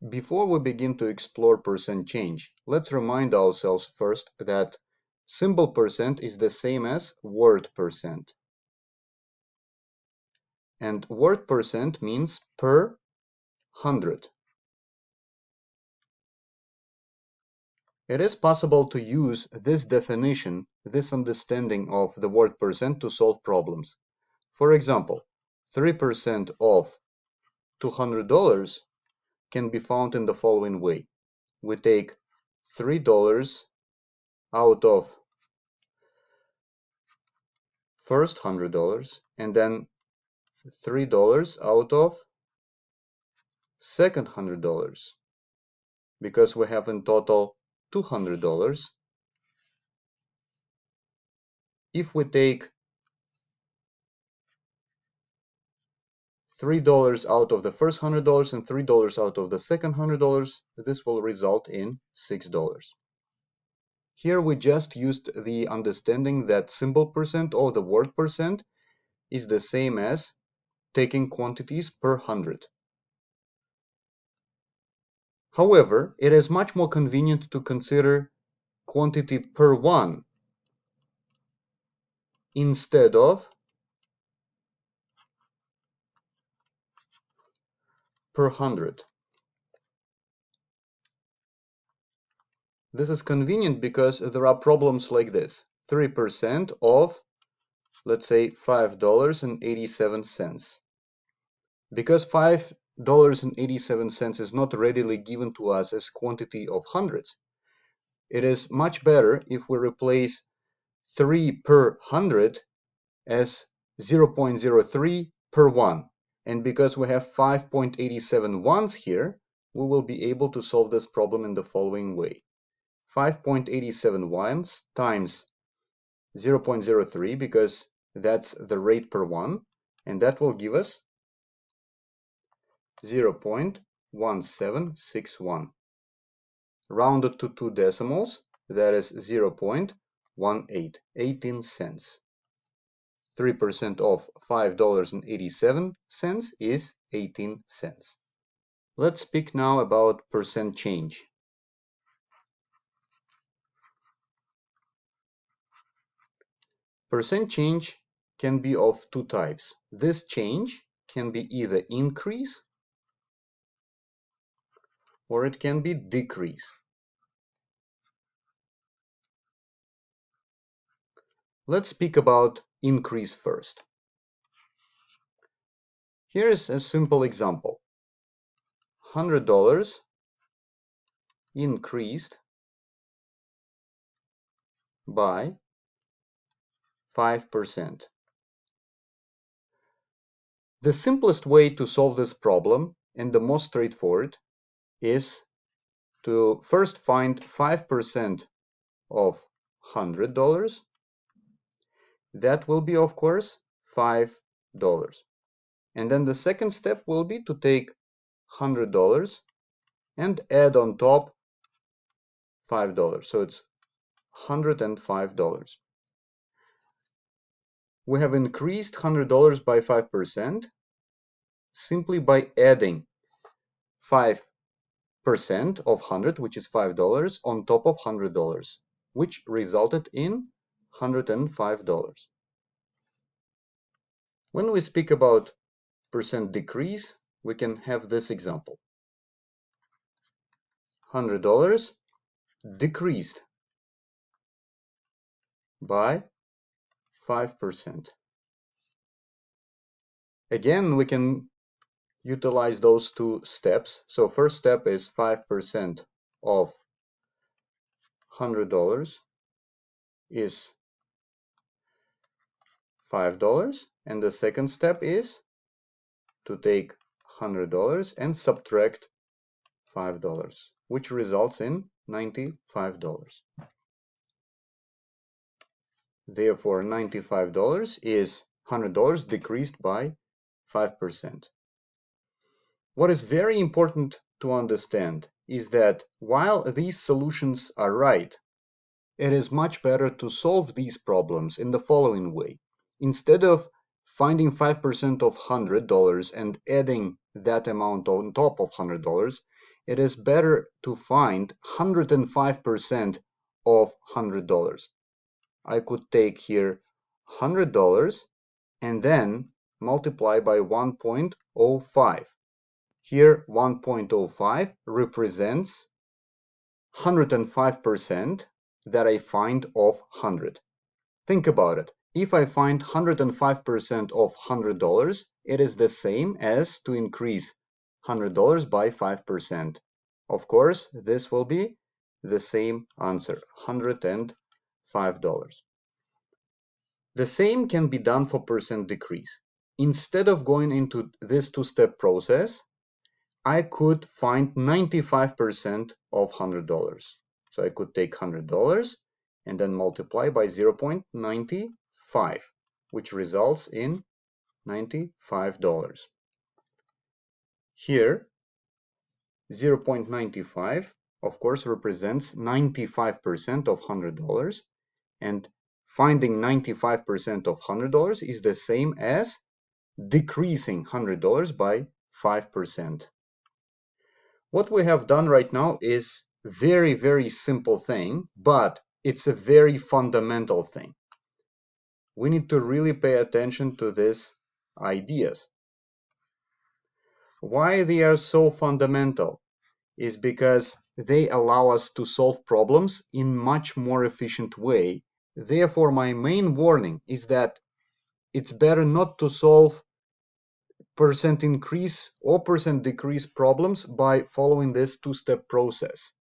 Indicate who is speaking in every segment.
Speaker 1: Before we begin to explore percent change, let's remind ourselves first that symbol percent is the same as word percent. And word percent means per 100. It is possible to use this definition, this understanding of the word percent to solve problems. For example, 3% of $200 can be found in the following way. We take $3 out of first $100 and then $3 out of second $100 because we have in total $200. If we take $3 out of the first $100 and $3 out of the second $100, this will result in $6. Here we just used the understanding that symbol percent or the word percent is the same as taking quantities per 100. However, it is much more convenient to consider quantity per 1 instead of per 100. This is convenient because there are problems like this. 3% of, let's say, $5.87. Because $5.87 is not readily given to us as quantity of hundreds, it is much better if we replace 3 per 100 as 0.03 per 1. And because we have 5.87 ones here, we will be able to solve this problem in the following way. 5.87 ones times 0.03, because that's the rate per 1, and that will give us 0.1761. Rounded to 2 decimals, that is 0.18, 18 cents. 3% of $5.87 is 18 cents. Let's speak now about percent change. Percent change can be of two types. This change can be either increase or it can be decrease. Let's speak about increase first. Here is a simple example. $100 increased by 5%. The simplest way to solve this problem, and the most straightforward, is to first find 5% of $100. That will be, of course, $5. And then the second step will be to take $100 and add on top $5. So it's $105. We have increased $100 by 5% simply by adding 5% of 100, which is $5, on top of $100, which resulted in $105. When we speak about percent decrease, we can have this example. $100 decreased by 5%. Again, we can utilize those two steps. So first step is 5% of $100 is $5, and the second step is to take $100 and subtract $5, which results in $95. Therefore, $95 is $100 decreased by 5%. What is very important to understand is that while these solutions are right, it is much better to solve these problems in the following way. Instead of finding 5% of $100 and adding that amount on top of $100, it is better to find 105% of $100. I could take here $100 and then multiply by 1.05. Here 1.05 represents 105% that I find of 100. Think about it. If I find 105% of $100, it is the same as to increase $100 by 5%. Of course, this will be the same answer, $105. The same can be done for percent decrease. Instead of going into this two-step process, I could find 95% of $100. So I could take $100 and then multiply by 0.95, which results in $95. Here, 0.95, of course, represents 95% of $100, and finding 95% of $100 is the same as decreasing $100 by 5%. What we have done right now is very simple thing, but it's a very fundamental thing. We need to really pay attention to these ideas. Why they are so fundamental is because they allow us to solve problems in much more efficient way. Therefore, my main warning is that it's better not to solve percent increase or percent decrease problems by following this two-step process.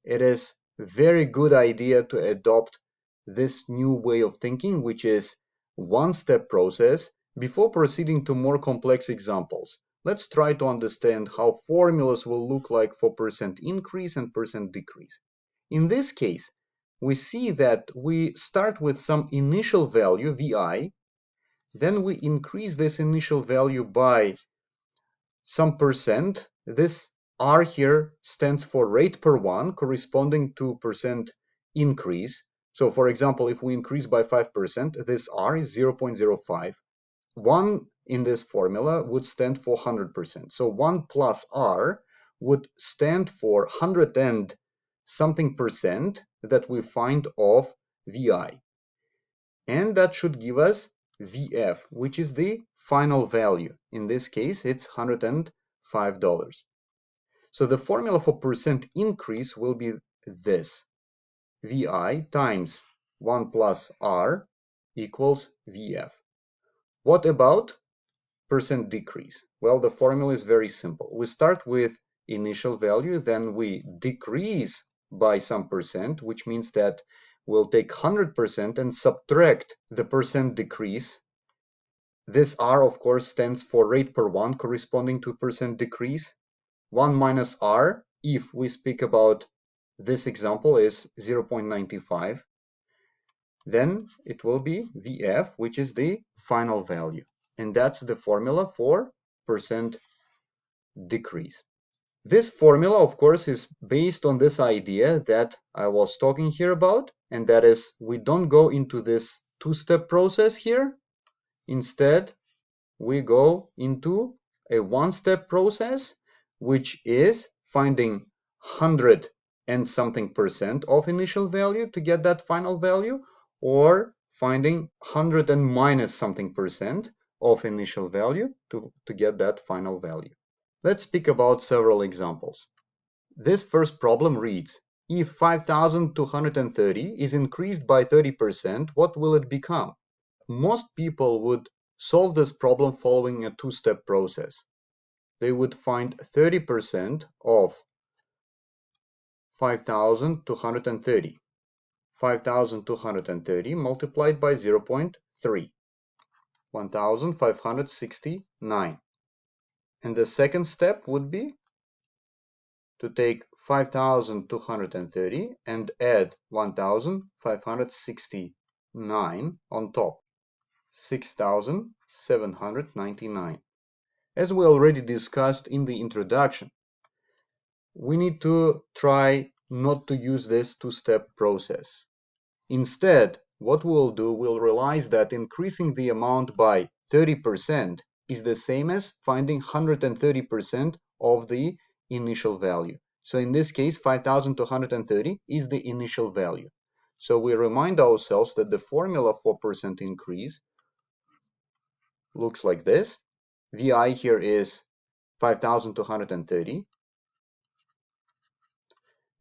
Speaker 1: It is a very good idea to adopt this new way of thinking, which is one-step process. Before proceeding to more complex examples, let's try to understand how formulas will look like for percent increase and percent decrease. In this case, we see that we start with some initial value, Vi, then we increase this initial value by some percent. This R here stands for rate per one, corresponding to percent increase. So for example, if we increase by 5%, this R is 0.05. 1 in this formula would stand for 100%. So 1 plus R would stand for 100 and something percent that we find of Vi. And that should give us Vf, which is the final value. In this case, it's $105. So the formula for percent increase will be this. Vi times 1 plus R equals Vf. What about percent decrease? Well, the formula is very simple. We start with initial value, then we decrease by some percent, which means that we'll take 100% and subtract the percent decrease. This R, of course, stands for rate per one, corresponding to percent decrease. 1 minus R, if we speak about this example, is 0.95. Then it will be Vf, which is the final value. And that's the formula for percent decrease. This formula, of course, is based on this idea that I was talking here about, and that is we don't go into this two-step process here. Instead, we go into a one-step process, which is finding 100 and something percent of initial value to get that final value, or finding 100 and minus something percent of initial value to get that final value. Let's speak about several examples. This first problem reads, if 5,230 is increased by 30%, what will it become? Most people would solve this problem following a two-step process. They would find 30% of 5,230. 5,230 multiplied by 0.3. 1,569. And the second step would be to take 5,230 and add 1,569 on top. 6,799. As we already discussed in the introduction, we need to try not to use this two-step process. Instead, what we'll do, we'll realize that increasing the amount by 30% is the same as finding 130% of the initial value. So in this case, 5,230 is the initial value. So we remind ourselves that the formula for percent increase looks like this. VI here is 5,230.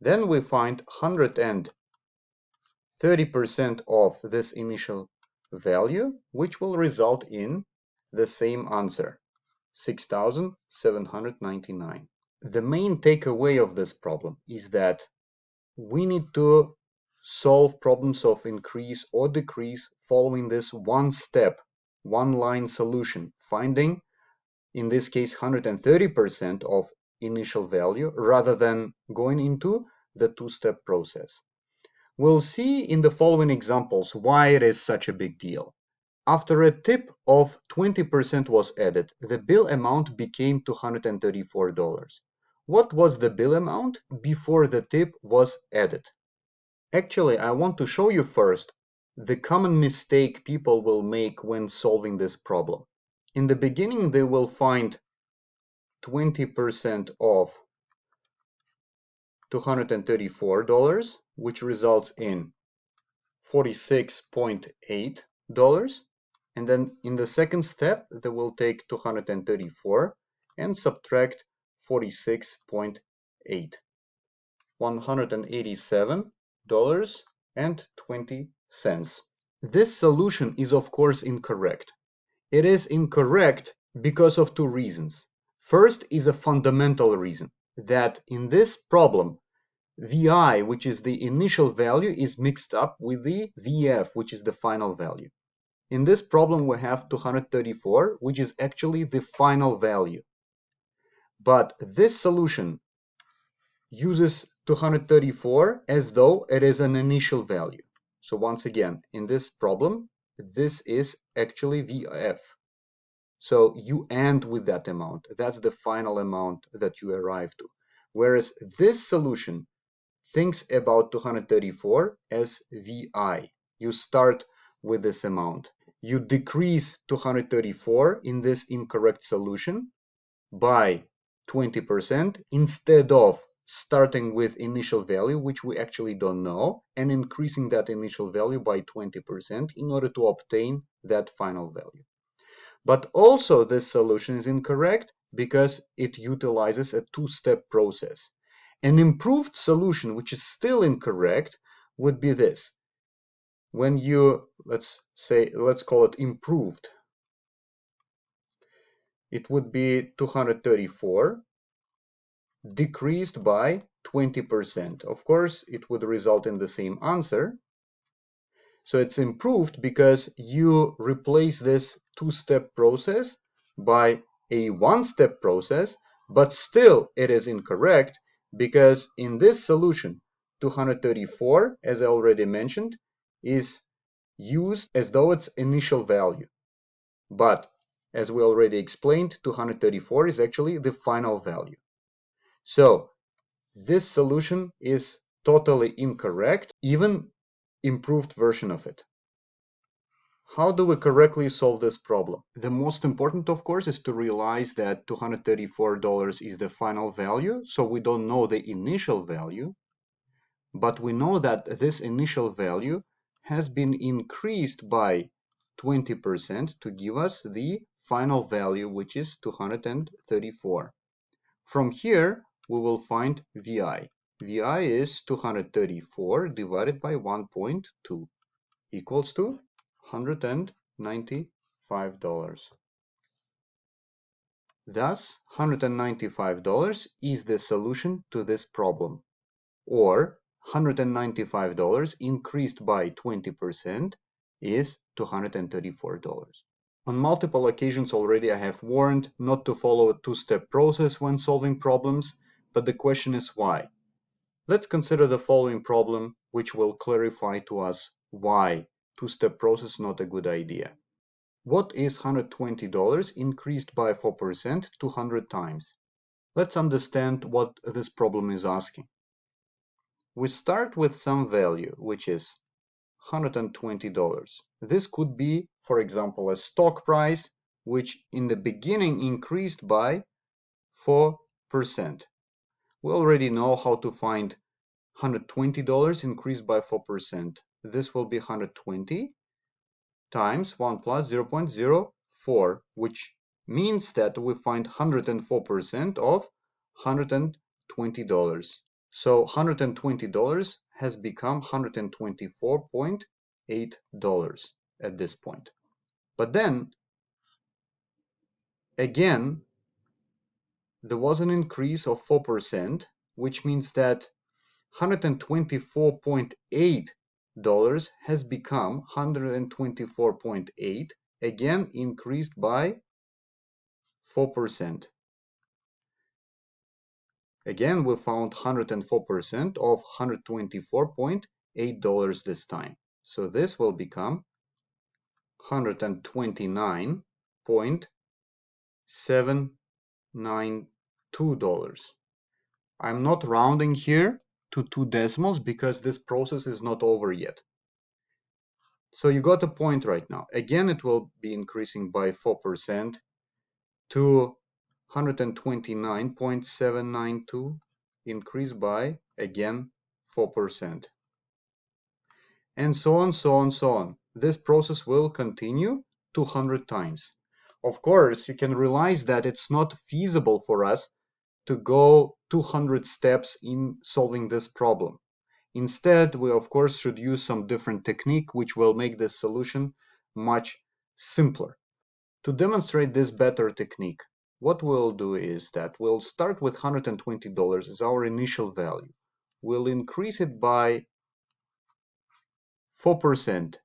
Speaker 1: Then we find 130% of this initial value, which will result in the same answer, 6,799. The main takeaway of this problem is that we need to solve problems of increase or decrease following this one-step, one-line solution, finding, in this case, 130% of initial value rather than going into the two-step process. We'll see in the following examples why it is such a big deal. After a tip of 20% was added, the bill amount became $234. What was the bill amount before the tip was added? Actually, I want to show you first the common mistake people will make when solving this problem. In the beginning, they will find 20% of $234, which results in $46.8. And then in the second step, they will take 234 and subtract 46.8. $187.20. This solution is of course incorrect. It is incorrect because of two reasons. First is a fundamental reason, that in this problem, VI, which is the initial value, is mixed up with the VF, which is the final value. In this problem, we have 234, which is actually the final value. But this solution uses 234 as though it is an initial value. So once again, in this problem, this is actually VF. So you end with that amount. That's the final amount that you arrive to. Whereas this solution thinks about 234 as VI. You start with this amount. You decrease 234 in this incorrect solution by 20% instead of starting with initial value, which we actually don't know, and increasing that initial value by 20% in order to obtain that final value. But also this solution is incorrect because it utilizes a two-step process. An improved solution, which is still incorrect, would be this. When you, let's call it improved, it would be 234 decreased by 20%. Of course, it would result in the same answer. So it's improved because you replace this two-step process by a one-step process, but still it is incorrect because in this solution, 234, as I already mentioned, is used as though it's initial value. But as we already explained, 234 is actually the final value. So this solution is totally incorrect, even improved version of it. How do we correctly solve this problem? The most important, of course, is to realize that $234 is the final value, so we don't know the initial value, but we know that this initial value has been increased by 20% to give us the final value, which is 234. From here, we will find VI. VI is 234 divided by 1.2 equals to $195. Thus, $195 is the solution to this problem, or $195 increased by 20% is $234. On multiple occasions already I have warned not to follow a two-step process when solving problems, but the question is why. Let's consider the following problem, which will clarify to us why two-step process is not a good idea. What is $120 increased by 4% 200 times? Let's understand what this problem is asking. We start with some value, which is $120. This could be, for example, a stock price, which in the beginning increased by 4%. We already know how to find $120 increased by 4%. This will be 120 times 1 plus 0.04, which means that we find 104% of $120. So $120 has become $124.8 at this point. But then, again, there was an increase of 4%, which means that $124.8 has become $124.8, again increased by 4%. Again, we found 104% of $124.8 this time. So this will become $129.792. I'm not rounding here to 2 decimals because this process is not over yet. So you got a point right now. Again, it will be increasing by 4% to 129.792, increased by, again, 4%. And so on, so on, so on. This process will continue 200 times. Of course, you can realize that it's not feasible for us to go 200 steps in solving this problem. Instead, we of course should use some different technique which will make this solution much simpler. To demonstrate this better technique, what we'll do is that we'll start with $120 as our initial value. We'll increase it by 4%.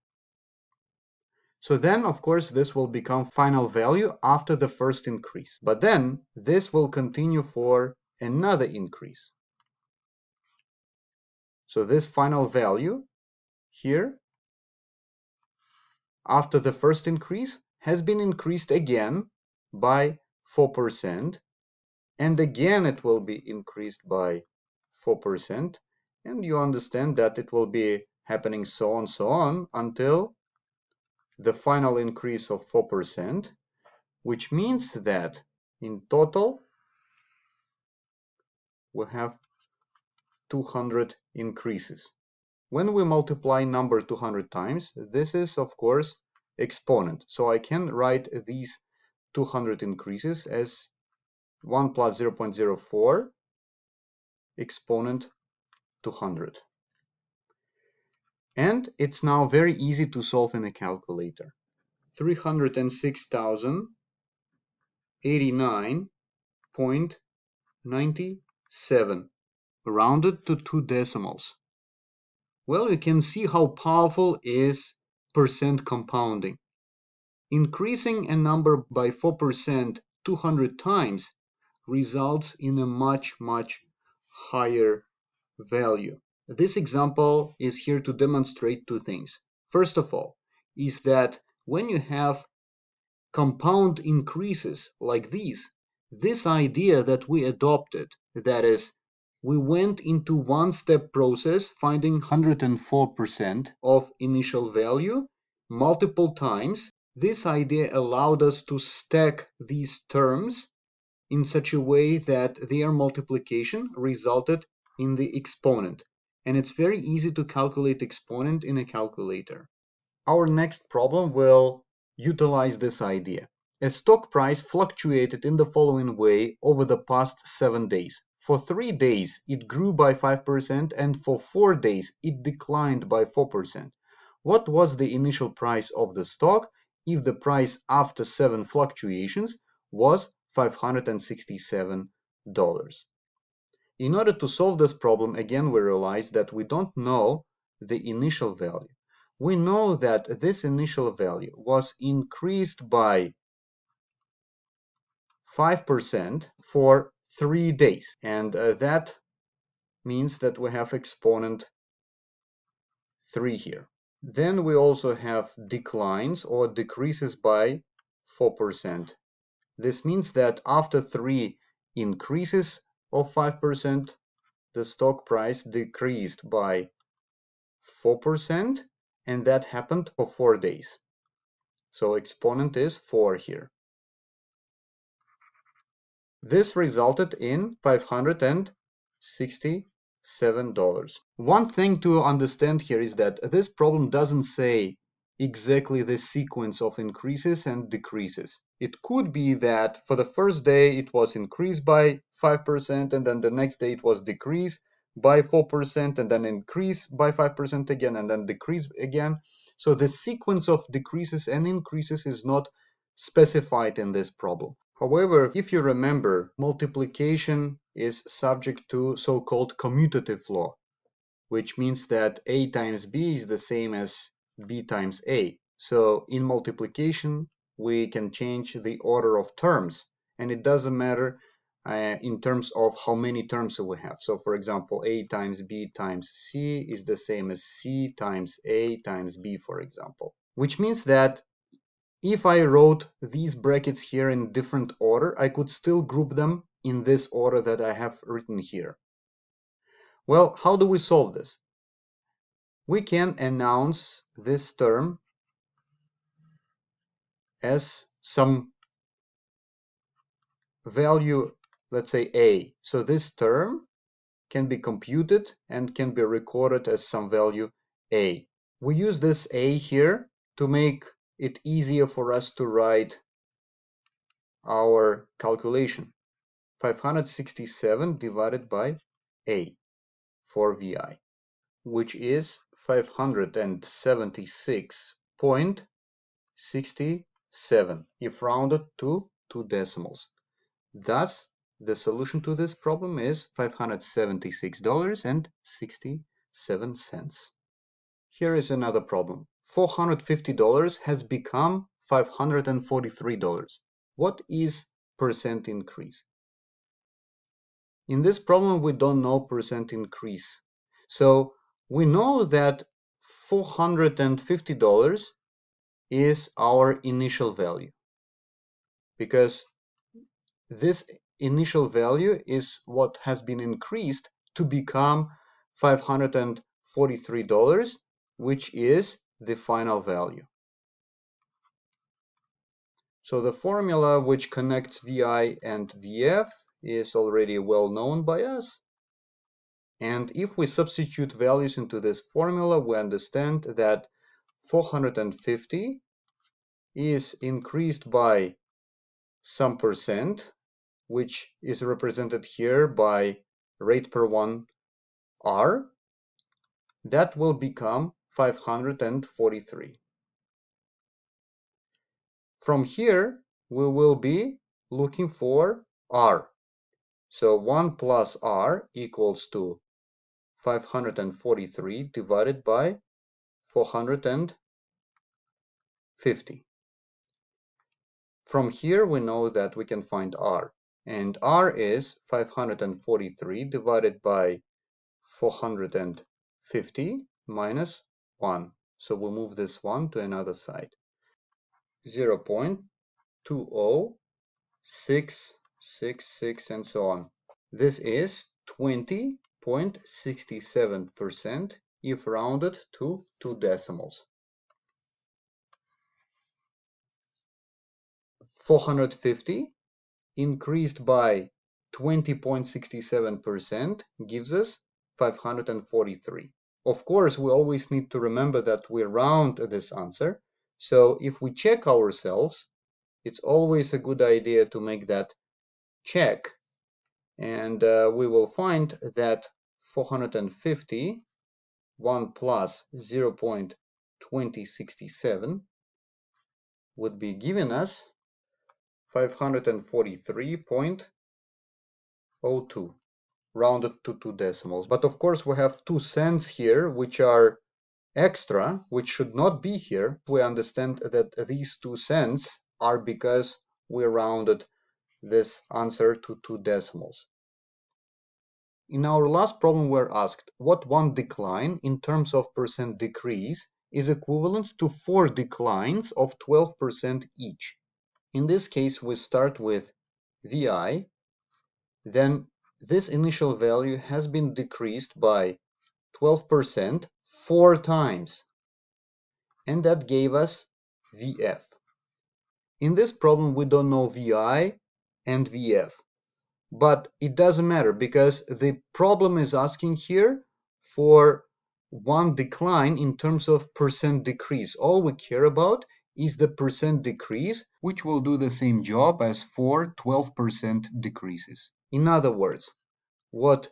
Speaker 1: So then, of course, this will become final value after the first increase. But then this will continue for another increase. So this final value here, after the first increase, has been increased again by 4. And again, it will be increased by 4. And you understand that it will be happening so on until the final increase of 4%, which means that in total we have 200 increases. When we multiply number 200 times, this is of course exponent. So I can write these 200 increases as 1 plus 0.04 exponent 200. And it's now very easy to solve in a calculator. 306,089.97 rounded to 2 decimals. Well, you can see how powerful is percent compounding. Increasing a number by 4% 200 times results in a much higher value. This example is here to demonstrate two things. First of all, is that when you have compound increases like these, this idea that we adopted, that is, we went into one-step process finding 104% of initial value multiple times, this idea allowed us to stack these terms in such a way that their multiplication resulted in the exponent. And it's very easy to calculate exponent in a calculator. Our next problem will utilize this idea. A stock price fluctuated in the following way over the past 7 days. For 3 days, it grew by 5%, and for 4 days, it declined by 4%. What was the initial price of the stock if the price after 7 fluctuations was $567? In order to solve this problem, again, we realize that we don't know the initial value. We know that this initial value was increased by 5% for 3 days, and that means that we have exponent 3 here. Then we also have declines or decreases by 4%. This means that after 3 increases of 5%, the stock price decreased by 4%, and that happened for 4 days. So exponent is 4 here. This resulted in $567. $67. One thing to understand here is that this problem doesn't say exactly the sequence of increases and decreases. It could be that for the first day it was increased by 5% and then the next day it was decreased by 4% and then increase by 5% again and then decrease again. So the sequence of decreases and increases is not specified in this problem. However, if you remember, multiplication is subject to so-called commutative law, which means that A times B is the same as B times A. So in multiplication, we can change the order of terms, and it doesn't matter in terms of how many terms we have. So for example, A times B times C is the same as C times A times B, for example. Which means that if I wrote these brackets here in different order, I could still group them in this order that I have written here. Well, how do we solve this? We can announce this term as some value, let's say A. So this term can be computed and can be recorded as some value A. We use this A here to make it easier for us to write our calculation. 567 divided by A for VI, which is 576.67 if rounded to 2 decimals. Thus, the solution to this problem is $576.67. Here is another problem. $450 has become $543. What is percent increase? In this problem, we don't know percent increase. So we know that $450 is our initial value, because this initial value is what has been increased to become $543, which is the final value. So the formula which connects VI and VF is already well known by us. And if we substitute values into this formula, we understand that 450 is increased by some percent, which is represented here by rate per 1 R. That will become 543. From here, we will be looking for R. So 1 plus R equals to 543 divided by 450. From here, we know that we can find R. And R is 543 divided by 450 minus 1. So we move this 1 to another side. 0.20666 and so on. This is 20.67% if rounded to 2 decimals. 450 increased by 20.67% gives us 543. Of course, we always need to remember that we round this answer. So if we check ourselves, it's always a good idea to make that check. And we will find that 450, 1 plus 0.2067 would be giving us 543.02, rounded to 2 decimals. But of course, we have 2 cents here, which are extra, which should not be here. We understand that these 2 cents are because we rounded this answer to 2 decimals. In our last problem, we're asked what one decline in terms of percent decrease is equivalent to 4 declines of 12% each. In this case, we start with VI, then this initial value has been decreased by 12% 4 times, and that gave us VF. In this problem, we don't know VI and VF, But it doesn't matter because the problem is asking here for one decline in terms of percent decrease. All we care about is the percent decrease, which will do the same job as 12% decreases. In other words, what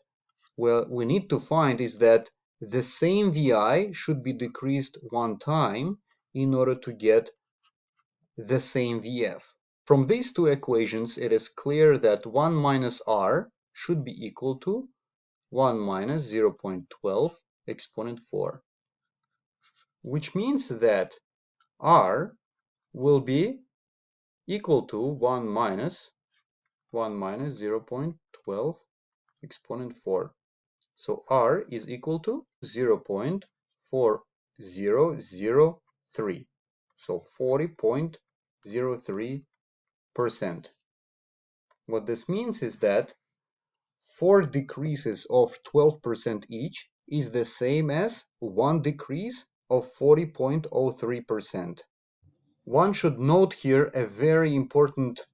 Speaker 1: we need to find is that the same VI should be decreased one time in order to get the same VF. From these two equations, it is clear that 1 minus R should be equal to 1 minus 0.12 exponent 4, which means that R will be equal to 1 minus 0.12 exponent 4. So R is equal to 0.4003. So 40.03%. What this means is that 4 decreases of 12% each is the same as 1 decrease of 40.03%. One should note here a very important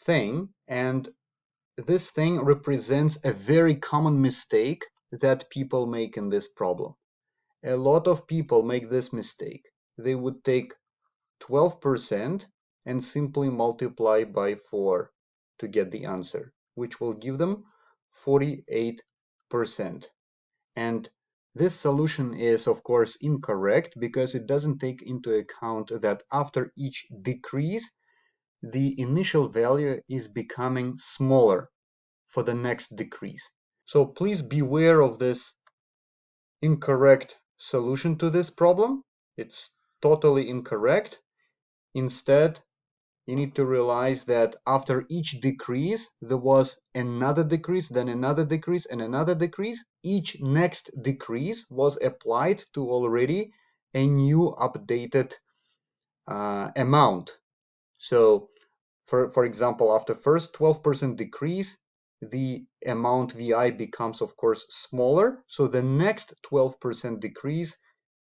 Speaker 1: thing, and this thing represents a very common mistake that people make in this problem. A lot of people make this mistake. They would take 12% and simply multiply by 4 to get the answer, which will give them 48%. And this solution is, of course, incorrect because it doesn't take into account that after each decrease, the initial value is becoming smaller for the next decrease. So please beware of this incorrect solution to this problem. It's totally incorrect. Instead, you need to realize that after each decrease, there was another decrease, then another decrease, and another decrease. Each next decrease was applied to already a new updated amount. So, for example, after first 12% decrease, the amount VI becomes, of course, smaller. So the next 12% decrease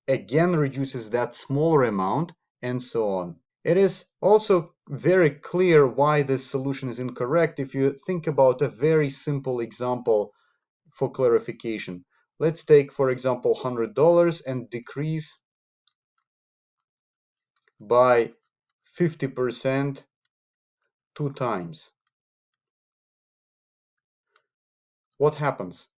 Speaker 1: again reduces that smaller amount, and so on. It is also very clear why this solution is incorrect if you think about a very simple example for clarification. Let's take, for example, $100 and decrease by 50% 2 times. What happens?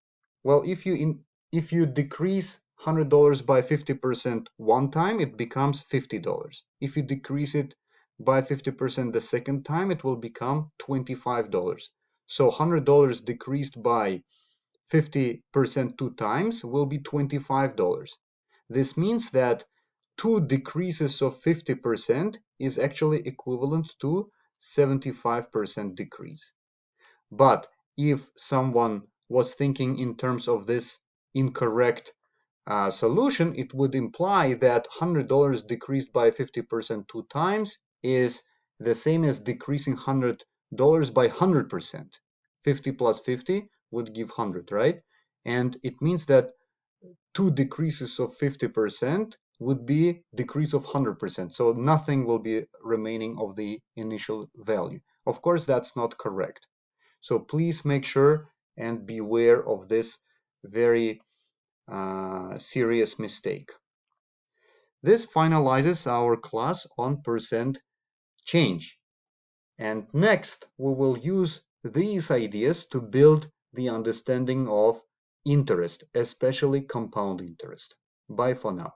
Speaker 1: Well, if you decrease $100 by 50% one time, it becomes $50. If you decrease it by 50% the second time, it will become $25. So $100 decreased by 50% 2 times will be $25. This means that 2 decreases of 50% is actually equivalent to 75% decrease. But if someone was thinking in terms of this incorrect solution, it would imply that $100 decreased by 50% 2 times is the same as decreasing $100 by 100%. 50 plus 50 would give 100, right? And it means that 2 decreases of 50% would be decrease of 100%. So nothing will be remaining of the initial value. Of course, that's not correct. So please make sure and beware of this very serious mistake. This finalizes our class on percent change. And next, we will use these ideas to build the understanding of interest, especially compound interest. Bye for now.